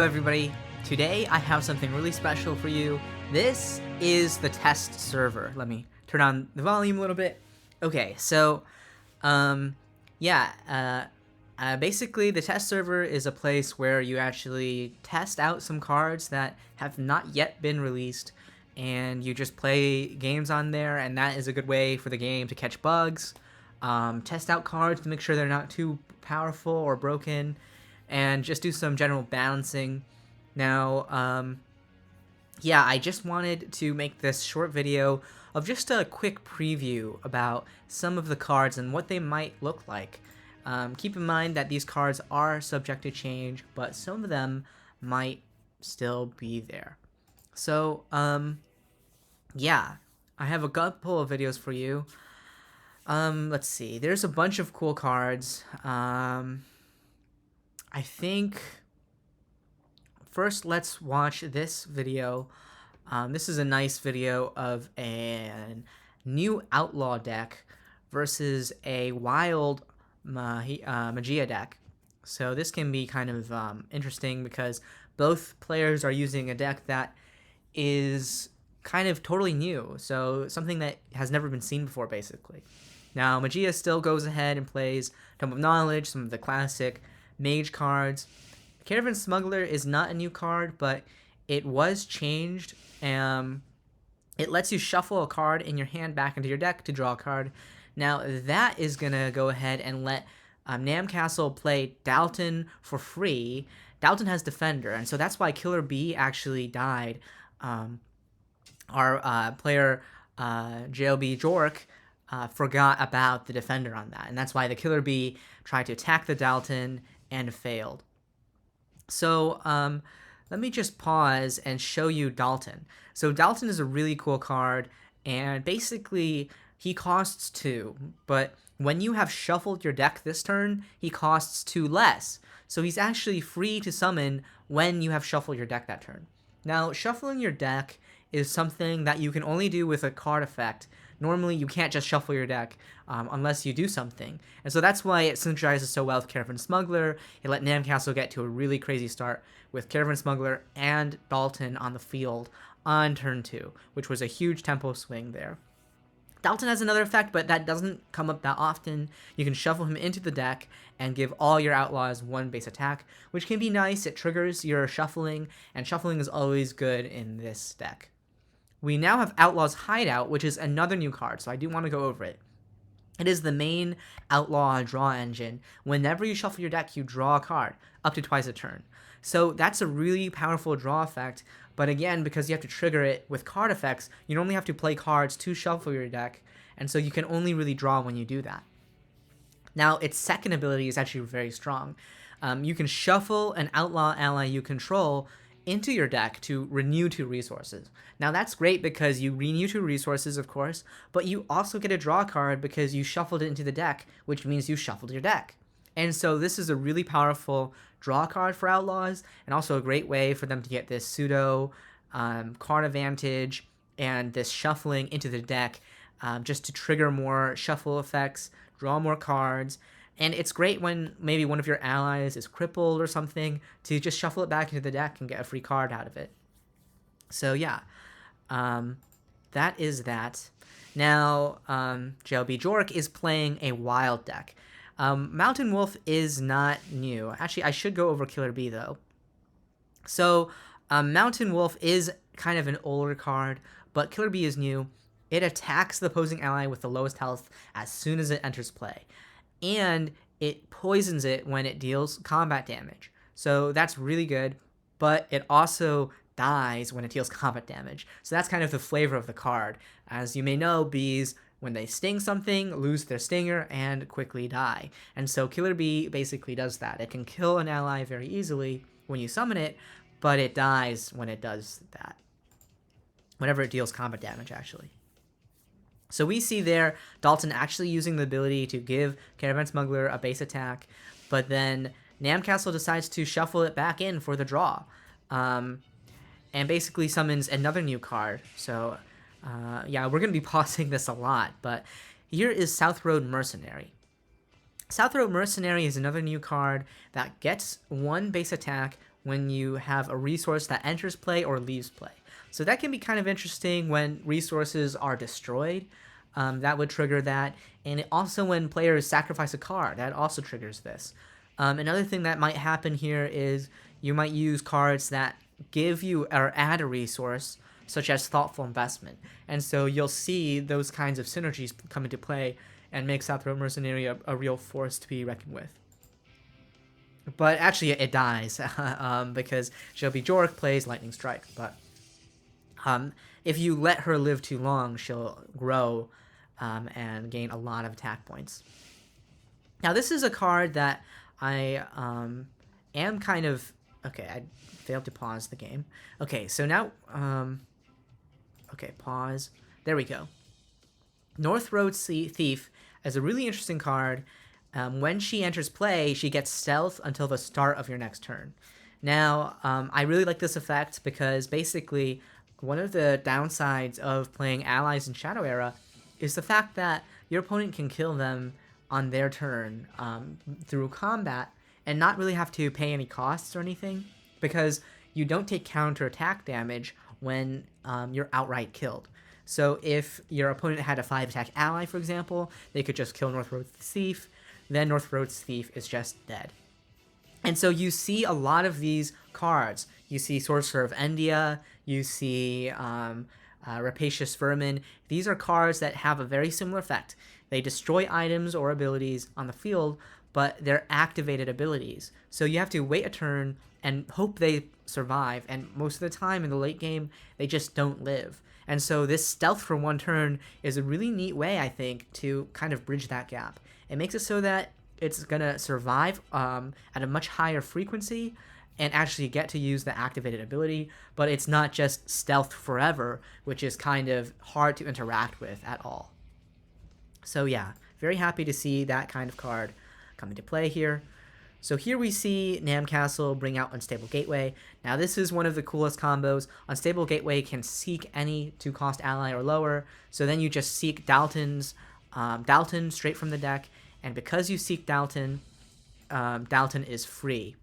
Hello everybody, today I have something really special for you. This is the test server. Let me turn on the volume a little bit. Okay, so, basically the test server is a place where you actually test out some cards that have not yet been released, and you just play games on there, and that is a good way for the game to catch bugs, test out cards to make sure they're not too powerful or broken, and just do some general balancing. Now, I just wanted to make this short video of just a quick preview about some of the cards and what they might look like. Keep in mind that these cards are subject to change, but some of them might still be there. So, I have a couple of videos for you. Let's see. There's a bunch of cool cards. I think first let's watch this video. This is a nice video of a new outlaw deck versus a wild Magia deck. So this can be kind of interesting because both players are using a deck that is kind of totally new, so something that has never been seen before basically. Now Magia still goes ahead and plays Tome of Knowledge, some of the classic mage cards. Caravan Smuggler is not a new card, but it was changed. It lets you shuffle a card in your hand back into your deck to draw a card. Now that is going to go ahead and let Namcastle play Dalton for free. Dalton has Defender, and so that's why Killer B actually died. Our player JLB Jork forgot about the Defender on that, and that's why the Killer Bee tried to attack the Dalton and failed. So let me just pause and show you Dalton. So Dalton is a really cool card, and basically he costs 2, but when you have shuffled your deck this turn, he costs 2 less. So he's actually free to summon when you have shuffled your deck that turn. Now, shuffling your deck is something that you can only do with a card effect. Normally, you can't just shuffle your deck unless you do something. And so that's why it synergizes so well with Caravan Smuggler. It let Namcastle get to a really crazy start with Caravan Smuggler and Dalton on the field on turn 2, which was a huge tempo swing there. Dalton has another effect, but that doesn't come up that often. You can shuffle him into the deck and give all your outlaws 1 base attack, which can be nice. It triggers your shuffling, and shuffling is always good in this deck. We now have Outlaw's Hideout, which is another new card, so I do want to go over it. It is the main Outlaw draw engine. Whenever you shuffle your deck, you draw a card, up to twice a turn. So that's a really powerful draw effect, but again, because you have to trigger it with card effects, you normally have to play cards to shuffle your deck, and so you can only really draw when you do that. Now, its second ability is actually very strong. You can shuffle an Outlaw ally you control into your deck to renew 2 resources. Now that's great because you renew 2 resources, of course, but you also get a draw card because you shuffled it into the deck, which means you shuffled your deck. And so this is a really powerful draw card for Outlaws, and also a great way for them to get this pseudo card advantage and this shuffling into the deck just to trigger more shuffle effects, draw more cards. And it's great when maybe one of your allies is crippled or something to just shuffle it back into the deck and get a free card out of it. So yeah, that is that. Now, JLB Jork is playing a wild deck. Mountain Wolf is not new. Actually, I should go over Killer B though. So Mountain Wolf is kind of an older card, but Killer B is new. It attacks the opposing ally with the lowest health as soon as it enters play, and it poisons it when it deals combat damage. So that's really good, but it also dies when it deals combat damage. So that's kind of the flavor of the card. As you may know, bees, when they sting something, lose their stinger and quickly die. And so Killer Bee basically does that. It can kill an ally very easily when you summon it, but it dies when it does that. Whenever it deals combat damage, actually. So we see there Dalton actually using the ability to give Caravan Smuggler a base attack, but then Namcastle decides to shuffle it back in for the draw, and basically summons another new card. So we're going to be pausing this a lot, but here is South Road Mercenary. South Road Mercenary is another new card that gets 1 base attack when you have a resource that enters play or leaves play. So that can be kind of interesting when resources are destroyed. That would trigger that. And also when players sacrifice a card, that also triggers this. Another thing that might happen here is you might use cards that give you or add a resource, such as thoughtful investment. And so you'll see those kinds of synergies come into play and make South Road Mercenary a real force to be reckoned with. But actually, it dies because JLB Jork plays Lightning Strike. But if you let her live too long, she'll grow and gain a lot of attack points. Now, this is a card that I am kind of... Okay, I failed to pause the game. Okay, so now... okay, pause. There we go. North Road Thief is a really interesting card. When she enters play, she gets stealth until the start of your next turn. Now, I really like this effect because basically one of the downsides of playing allies in Shadow Era is the fact that your opponent can kill them on their turn through combat and not really have to pay any costs or anything, because you don't take counterattack damage when you're outright killed. So if your opponent had a 5-attack ally, for example, they could just kill North Road Thief, then North Road Thief is just dead. And so you see a lot of these cards. You see Sorcerer of Endia, you see Rapacious Vermin. These are cards that have a very similar effect. They destroy items or abilities on the field, but they're activated abilities. So you have to wait a turn and hope they survive, and most of the time in the late game, they just don't live. And so this stealth for one turn is a really neat way, I think, to kind of bridge that gap. It makes it so that it's going to survive at a much higher frequency and actually get to use the activated ability, but it's not just stealth forever, which is kind of hard to interact with at all. So yeah, very happy to see that kind of card come into play here. So here we see Nam Castle bring out Unstable Gateway. Now this is one of the coolest combos. Unstable Gateway can seek any 2-cost ally or lower, so then you just seek Dalton straight from the deck, and because you seek Dalton, Dalton is free.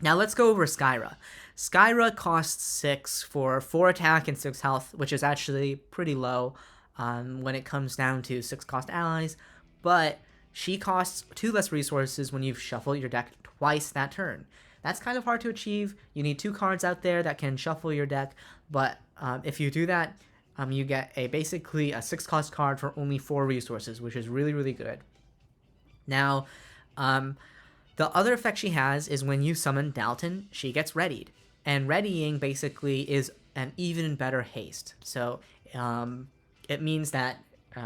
Now let's go over Skyra. Skyra costs 6 for 4 attack and 6 health, which is actually pretty low when it comes down to 6-cost allies, but she costs 2 less resources when you've shuffled your deck twice that turn. That's kind of hard to achieve. You need 2 cards out there that can shuffle your deck, but if you do that, you get basically a 6-cost card for only 4 resources, which is really, really good. Now, the other effect she has is when you summon Dalton, she gets readied. And readying basically is an even better haste. So it means that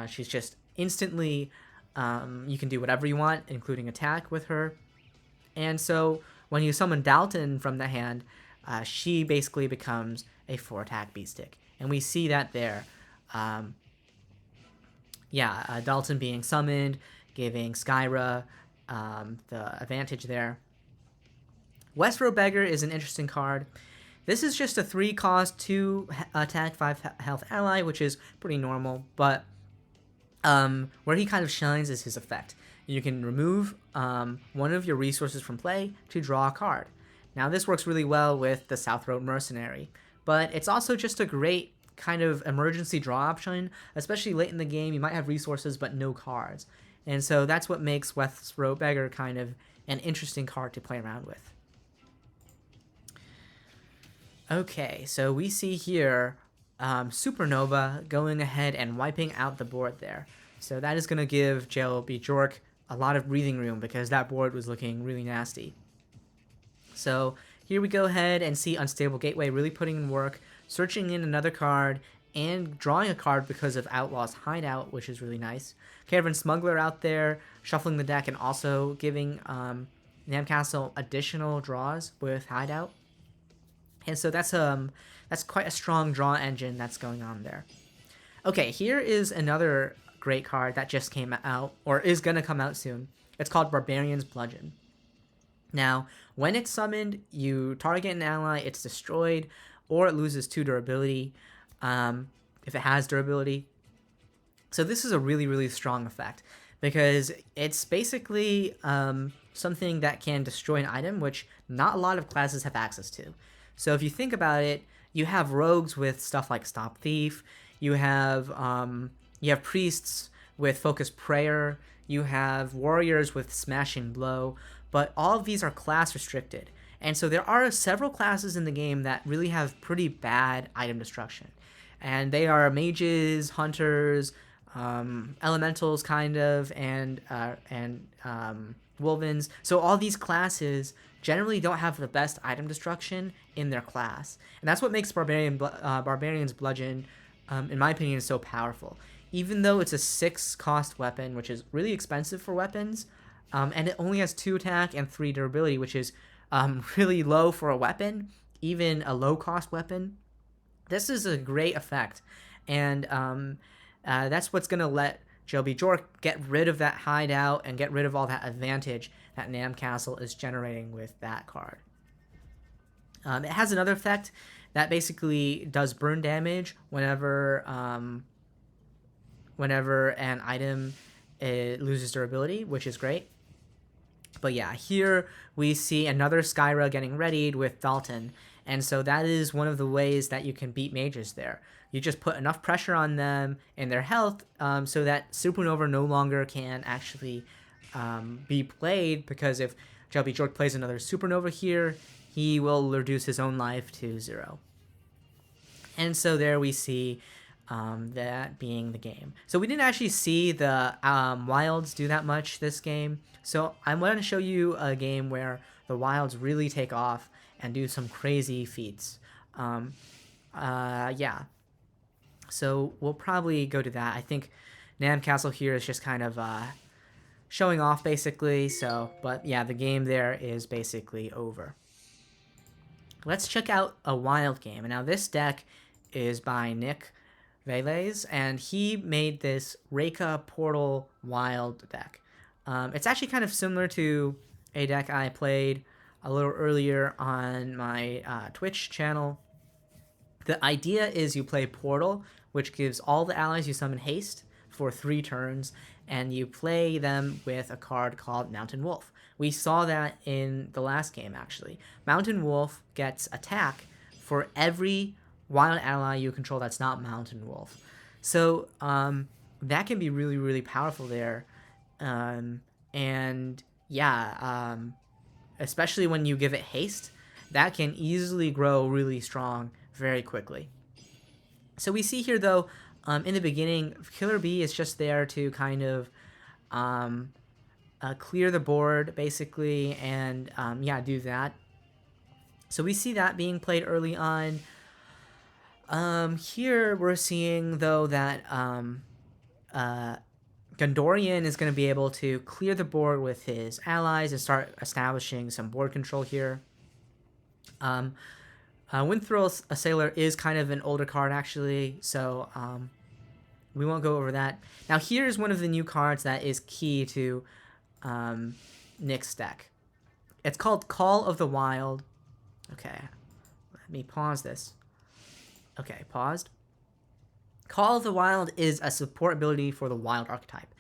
she's just instantly... you can do whatever you want, including attack with her. And so when you summon Dalton from the hand, she basically becomes a 4-attack beat stick. And we see that there. Dalton being summoned, giving Skyra the advantage there. Westroad Beggar is an interesting card. This is just a 3-cost, 2-attack, 5-health ally, which is pretty normal, but where he kind of shines is his effect. You can remove one of your resources from play to draw a card. Now this works really well with the South Road Mercenary, but it's also just a great kind of emergency draw option, especially late in the game. You might have resources but no cards, and so that's what makes Westroad Beggar kind of an interesting card to play around with. Okay, so we see here Supernova going ahead and wiping out the board there. So that is going to give JLB Jork a lot of breathing room because that board was looking really nasty. So here we go ahead and see Unstable Gateway really putting in work, searching in another card, and drawing a card because of Outlaw's Hideout, which is really nice. Caravan Smuggler out there, shuffling the deck and also giving Nam Castle additional draws with Hideout. And so that's quite a strong draw engine that's going on there. Okay, here is another great card that just came out, or is going to come out soon. It's called Barbarian's Bludgeon. Now, when it's summoned, you target an ally, it's destroyed, or it loses 2 durability, if it has durability. So this is a really, really strong effect, because it's basically something that can destroy an item, which not a lot of classes have access to. So if you think about it, you have rogues with stuff like Stop Thief, you have priests with Focus Prayer, you have warriors with Smashing Blow, but all of these are class restricted. And so there are several classes in the game that really have pretty bad item destruction. And they are mages, hunters, elementals, kind of, and wolvens. So all these classes generally don't have the best item destruction in their class, and that's what makes barbarian's bludgeon, in my opinion, so powerful. Even though it's a 6 cost weapon, which is really expensive for weapons, and it only has 2 attack and 3 durability, which is really low for a weapon, even a low cost weapon. This is a great effect, and that's what's gonna let JLB Jork get rid of that hideout and get rid of all that advantage that Nam Castle is generating with that card. It has another effect that basically does burn damage whenever an item loses durability, which is great. But yeah, here we see another Skyra getting readied with Dalton, and so that is one of the ways that you can beat mages there. You just put enough pressure on them and their health, so that Supernova no longer can actually be played, because if JLB Jork plays another Supernova here, he will reduce his own life to 0. And so there we see that being the game. So we didn't actually see the wilds do that much this game. So I'm going to show you a game where the wilds really take off and do some crazy feats. Yeah. So we'll probably go to that. I think Nam Castle here is just kind of showing off, basically. So, but yeah, the game there is basically over. Let's check out a wild game. And now this deck is by Nick Velez, and he made this Reika Portal Wild deck. It's actually kind of similar to a deck I played a little earlier on my Twitch channel. The idea is you play Portal, which gives all the allies you summon haste for 3 turns, and you play them with a card called Mountain Wolf. We saw that in the last game, actually. Mountain Wolf gets attack for every wild ally you control that's not Mountain Wolf. So that can be really, really powerful there. And yeah, especially when you give it haste, that can easily grow really strong very quickly. So we see here, though, in the beginning, Killer Bee is just there to kind of clear the board, basically, and yeah, do that. So we see that being played early on. Here we're seeing, though, that Gondorian is going to be able to clear the board with his allies and start establishing some board control here. Windthrill Assailer is kind of an older card, actually, so we won't go over that. Now, here's one of the new cards that is key to Nick's deck. It's called Call of the Wild. Okay, let me pause this. Okay, paused. Call of the Wild is a support ability for the Wild archetype.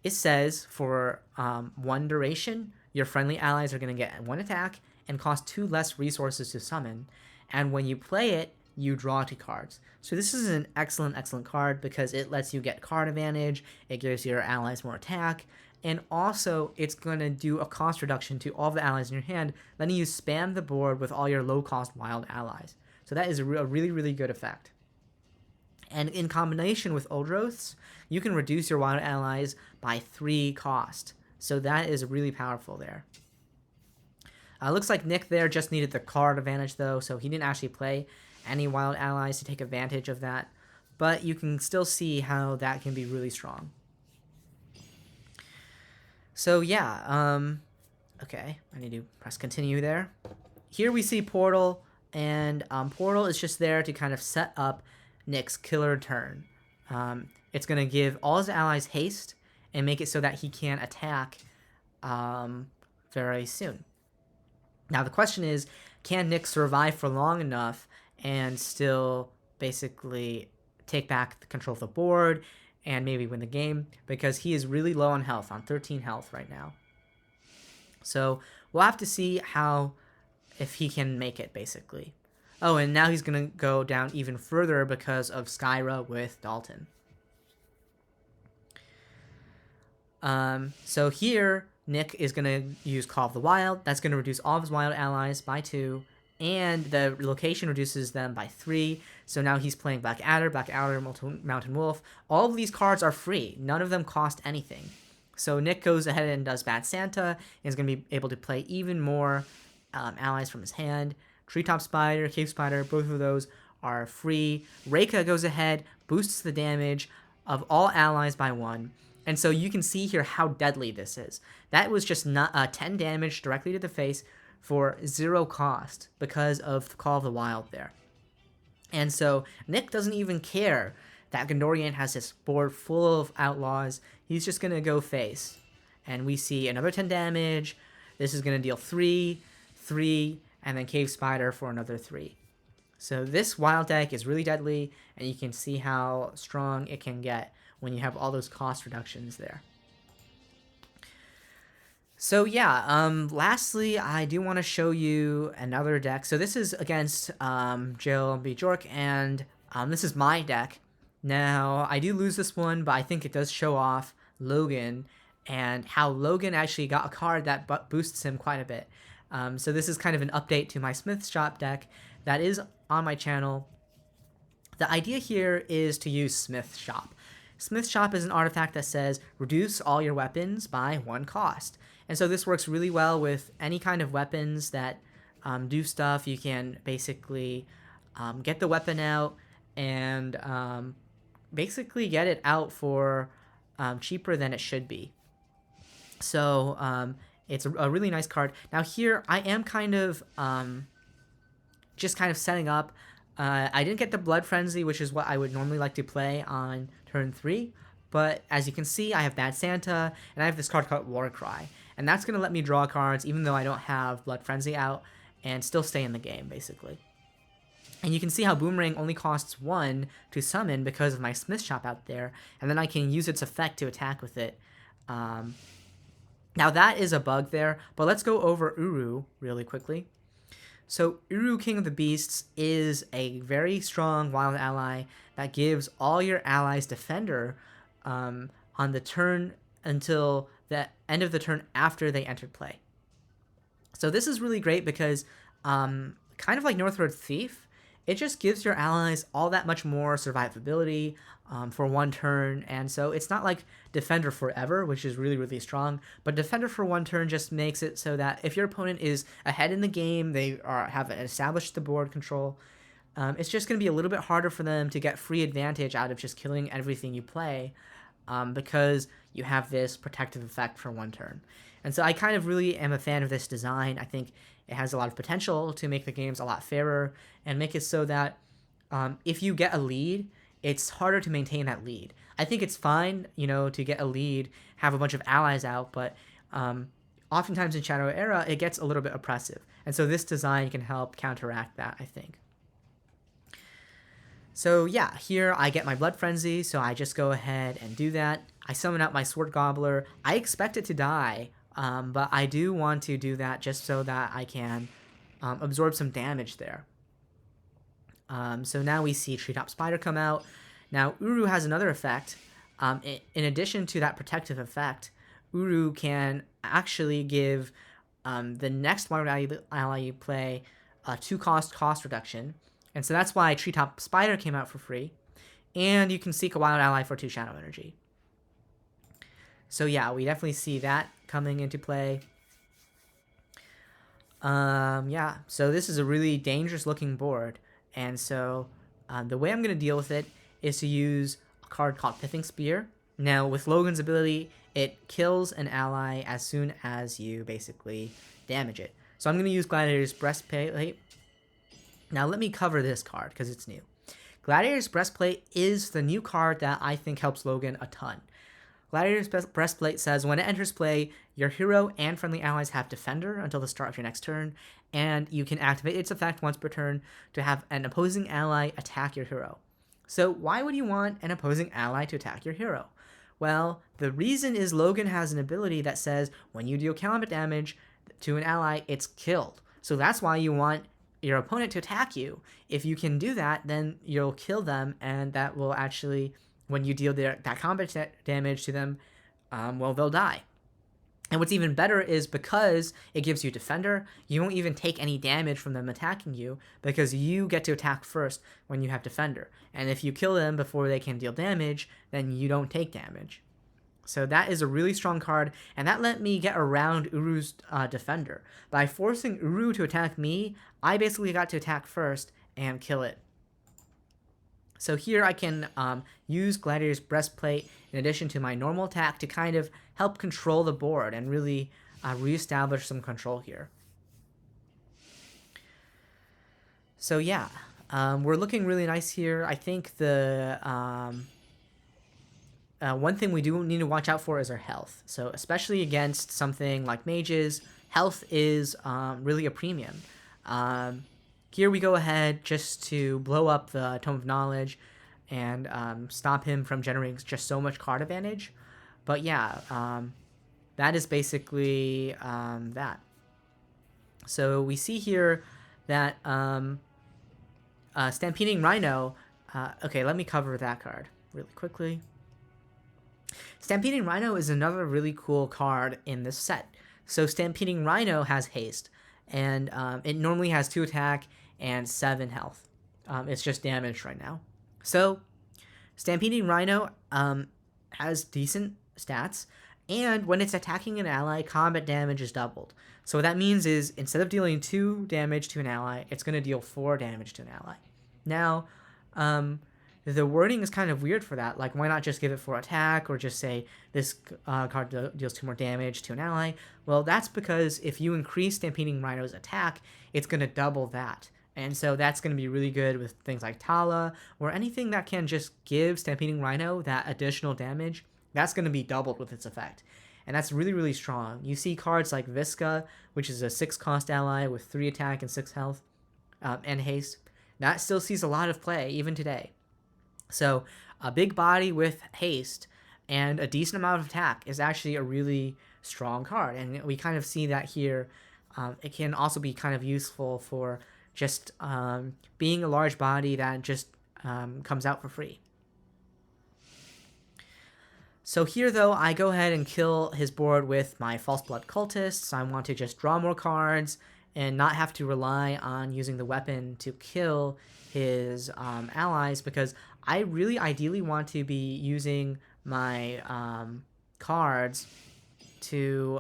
It says for 1 duration, your friendly allies are going to get 1 attack and cost 2 less resources to summon. And when you play it, you draw 2 cards. So this is an excellent, excellent card because it lets you get card advantage, it gives your allies more attack, and also it's going to do a cost reduction to all the allies in your hand, letting you spam the board with all your low-cost wild allies. So that is a really, really good effect. And in combination with Uldroths, you can reduce your wild allies by 3 cost. So that is really powerful there. Looks like Nick there just needed the card advantage, though, so he didn't actually play any wild allies to take advantage of that. But you can still see how that can be really strong. So yeah, okay, I need to press continue there. Here we see Portal, and Portal is just there to kind of set up Nick's killer turn. It's going to give all his allies haste and make it so that he can't attack very soon. Now the question is, can Nick survive for long enough and still basically take back the control of the board and maybe win the game, because he is really low on health, on 13 health right now. So we'll have to see if he can make it, basically. Oh, and now he's going to go down even further because of Skyra with Dalton. So here, Nick is going to use Call of the Wild. That's going to reduce all of his wild allies by 2, and the location reduces them by 3. So now he's playing Blackadder, Mountain Wolf. All of these cards are free. None of them cost anything. So Nick goes ahead and does Bad Santa, and is going to be able to play even more allies from his hand. Treetop Spider, Cave Spider, both of those are free. Reika goes ahead, boosts the damage of all allies by 1. And so you can see here how deadly this is. That was just 10 damage directly to the face for 0 cost because of Call of the Wild there. And so Nick doesn't even care that Gondorian has his board full of outlaws. He's just going to go face. And we see another 10 damage. This is going to deal 3, 3, and then Cave Spider for another 3. So this wild deck is really deadly, and you can see how strong it can get when you have all those cost reductions there. So yeah, lastly, I do want to show you another deck. So this is against JLB Jork, and this is my deck. Now, I do lose this one, but I think it does show off Logan, and how Logan actually got a card that boosts him quite a bit. So this is kind of an update to my Smith's Shop deck that is on my channel. The idea here is to use Smith's Shop. Smith's Shop is an artifact that says reduce all your weapons by 1 cost. And so this works really well with any kind of weapons that do stuff. You can basically get the weapon out and basically get it out for cheaper than it should be. So it's a really nice card. Now here I am kind of just kind of setting up. I didn't get the Blood Frenzy, which is what I would normally like to play on turn 3. But as you can see, I have Bad Santa, and I have this card called Warcry. And that's going to let me draw cards, even though I don't have Blood Frenzy out, and still stay in the game, basically. And you can see how Boomerang only costs 1 to summon because of my Smith Shop out there, and then I can use its effect to attack with it. Now that is a bug there, but let's go over Uru really quickly. So Uru, King of the Beasts, is a very strong wild ally that gives all your allies Defender on the turn until the end of the turn after they entered play. So this is really great because, kind of like Northward Thief, it just gives your allies all that much more survivability for 1 turn. And so it's not like Defender Forever, which is really, really strong, but Defender for 1 turn just makes it so that if your opponent is ahead in the game, they have established the board control, it's just going to be a little bit harder for them to get free advantage out of just killing everything you play, because you have this protective effect for 1 turn. And so I kind of really am a fan of this design. I think it has a lot of potential to make the games a lot fairer and make it so that if you get a lead, it's harder to maintain that lead. I think it's fine, to get a lead, have a bunch of allies out, but oftentimes in Shadow Era, it gets a little bit oppressive. And so this design can help counteract that, I think. So yeah, here I get my Blood Frenzy, so I just go ahead and do that. I summon out my Sword Gobbler. I expect it to die, but I do want to do that just so that I can absorb some damage there. So now we see Treetop Spider come out. Now Uru has another effect. In addition to that protective effect, Uru can actually give the next wild ally you play a 2 cost reduction. And so that's why Treetop Spider came out for free. And you can seek a wild ally for 2 Shadow Energy. So yeah, we definitely see that coming into play. Yeah, so this is a really dangerous looking board. And so the way I'm going to deal with it is to use a card called Pithing Spear. Now, with Logan's ability, it kills an ally as soon as you basically damage it. So I'm going to use Gladiator's Breastplate. Now, let me cover this card because it's new. Gladiator's Breastplate is the new card that I think helps Logan a ton. Gladiator's Breastplate says, when it enters play, your hero and friendly allies have Defender until the start of your next turn, and you can activate its effect once per turn to have an opposing ally attack your hero. So why would you want an opposing ally to attack your hero? Well, the reason is Logan has an ability that says when you deal combat damage to an ally, it's killed. So that's why you want your opponent to attack you. If you can do that, then you'll kill them, and that will actually, when you deal that combat damage to them, well, they'll die. And what's even better is because it gives you defender, you won't even take any damage from them attacking you because you get to attack first when you have defender. And if you kill them before they can deal damage, then you don't take damage. So that is a really strong card, and that let me get around Uru's defender. By forcing Uru to attack me, I basically got to attack first and kill it. So here I can use Gladiator's Breastplate in addition to my normal attack to kind of help control the board and really reestablish some control here. So yeah, we're looking really nice here. I think the one thing we do need to watch out for is our health. So especially against something like mages, health is really a premium. Here we go ahead just to blow up the Tome of Knowledge and stop him from generating just so much card advantage. But yeah, that is basically that. So we see here that Stampeding Rhino, okay, let me cover that card really quickly. Stampeding Rhino is another really cool card in this set. So Stampeding Rhino has haste, and it normally has 2 attack and 7 health. It's just damaged right now. So Stampeding Rhino has decent stats, and when it's attacking an ally, combat damage is doubled. So what that means is instead of dealing 2 damage to an ally, it's going to deal 4 damage to an ally. Now, the wording is kind of weird for that. Like, why not just give it 4 attack or just say this card deals 2 more damage to an ally? Well, that's because if you increase Stampeding Rhino's attack, it's going to double that. And so that's going to be really good with things like Tala or anything that can just give Stampeding Rhino that additional damage. That's going to be doubled with its effect. And that's really, really strong. You see cards like Visca, which is a 6-cost ally with 3 attack and 6 health and haste. That still sees a lot of play even today. So a big body with haste and a decent amount of attack is actually a really strong card. And we kind of see that here. It can also be kind of useful for just being a large body that just comes out for free. So here, though, I go ahead and kill his board with my False Blood Cultists. I want to just draw more cards and not have to rely on using the weapon to kill his allies, because I really ideally want to be using my cards to,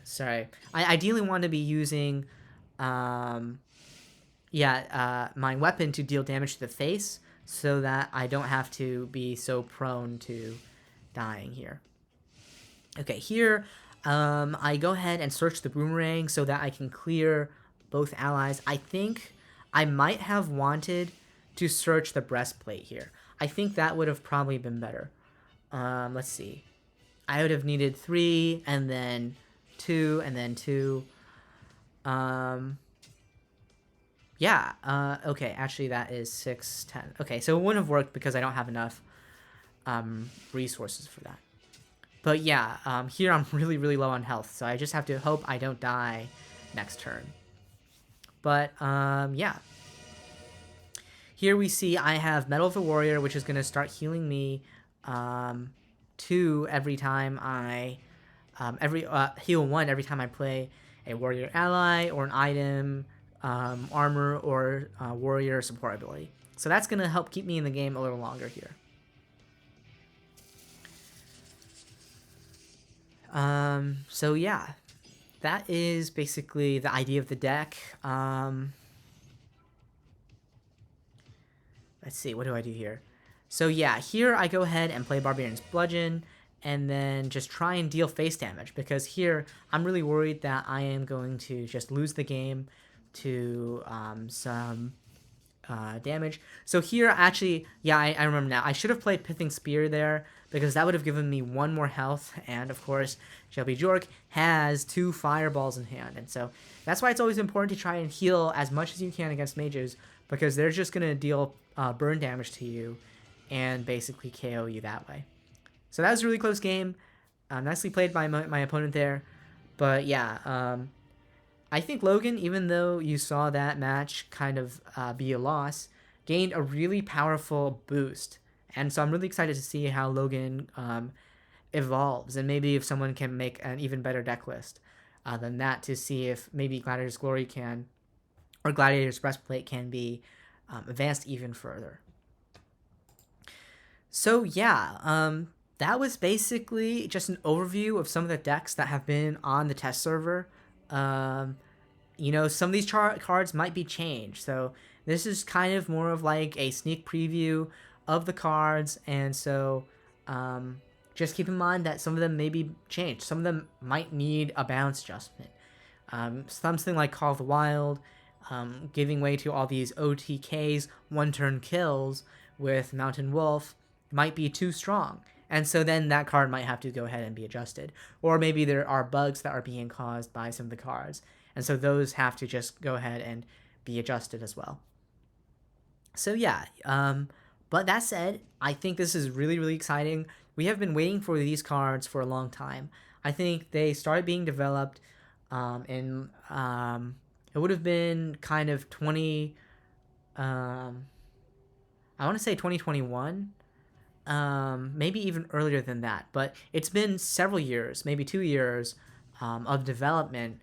sorry. I ideally want to be using, my weapon to deal damage to the face so that I don't have to be so prone to dying here. Okay, here, I go ahead and search the boomerang so that I can clear both allies. I think I might have wanted to search the breastplate here. I think that would have probably been better. Let's see. I would have needed 3 and then 2 and then 2. Okay, actually that is 6, 10. Okay, so it wouldn't have worked because I don't have enough resources for that. But yeah, here I'm really, really low on health, so I just have to hope I don't die next turn. But, yeah. Here we see I have Medal of the Warrior, which is going to start healing me 2 every time I... heal 1 every time I play a warrior ally or an item, armor, or warrior support ability. So that's going to help keep me in the game a little longer here. So yeah, that is basically the idea of the deck. Let's see, what do I do here? So yeah, here I go ahead and play Barbarian's Bludgeon and then just try and deal face damage, because here I'm really worried that I am going to just lose the game to some damage. So here, actually, yeah, I remember now. I should have played Pithing Spear there because that would have given me 1 more health. And of course, Shelby Jork has 2 fireballs in hand. And so that's why it's always important to try and heal as much as you can against mages, because they're just going to deal burn damage to you and basically KO you that way. So that was a really close game. Nicely played by my opponent there. But yeah, I think Logan, even though you saw that match kind of be a loss, gained a really powerful boost. And so I'm really excited to see how Logan evolves, and maybe if someone can make an even better deck list than that, to see if maybe Gladiator's Glory can, or Gladiator's Breastplate can be advanced even further. So yeah, that was basically just an overview of some of the decks that have been on the test server. Um, some of these cards might be changed, so this is kind of more of like a sneak preview of the cards, and so just keep in mind that some of them may be changed. Some of them might need a balance adjustment. Something like Call of the Wild, giving way to all these OTKs, one-turn kills with Mountain Wolf, might be too strong. And so then that card might have to go ahead and be adjusted. Or maybe there are bugs that are being caused by some of the cards. And so those have to just go ahead and be adjusted as well. So yeah, but that said, I think this is really, really exciting. We have been waiting for these cards for a long time. I think they started being developed in, it would have been kind of I want to say 2021. Maybe even earlier than that, but it's been several years, maybe 2 years of development,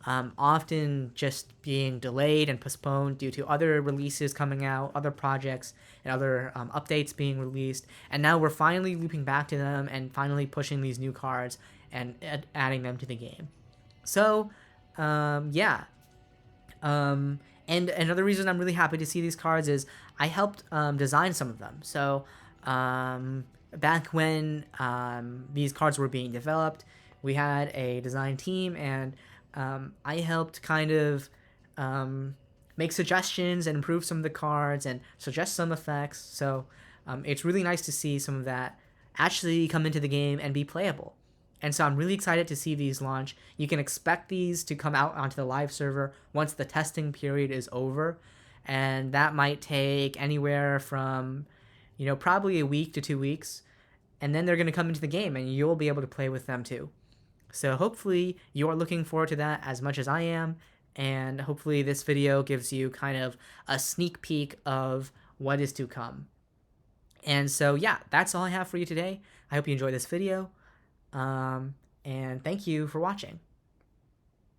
often just being delayed and postponed due to other releases coming out, other projects, and other updates being released. And now we're finally looping back to them and finally pushing these new cards and adding them to the game. So, yeah. And another reason I'm really happy to see these cards is I helped design some of them. So, back when these cards were being developed, we had a design team, and I helped kind of make suggestions and improve some of the cards and suggest some effects. So it's really nice to see some of that actually come into the game and be playable. And so I'm really excited to see these launch. You can expect these to come out onto the live server once the testing period is over. And that might take anywhere from, probably a week to 2 weeks. And then they're going to come into the game and you'll be able to play with them too. So hopefully you are looking forward to that as much as I am. And hopefully this video gives you kind of a sneak peek of what is to come. And so, yeah, that's all I have for you today. I hope you enjoyed this video. And thank you for watching.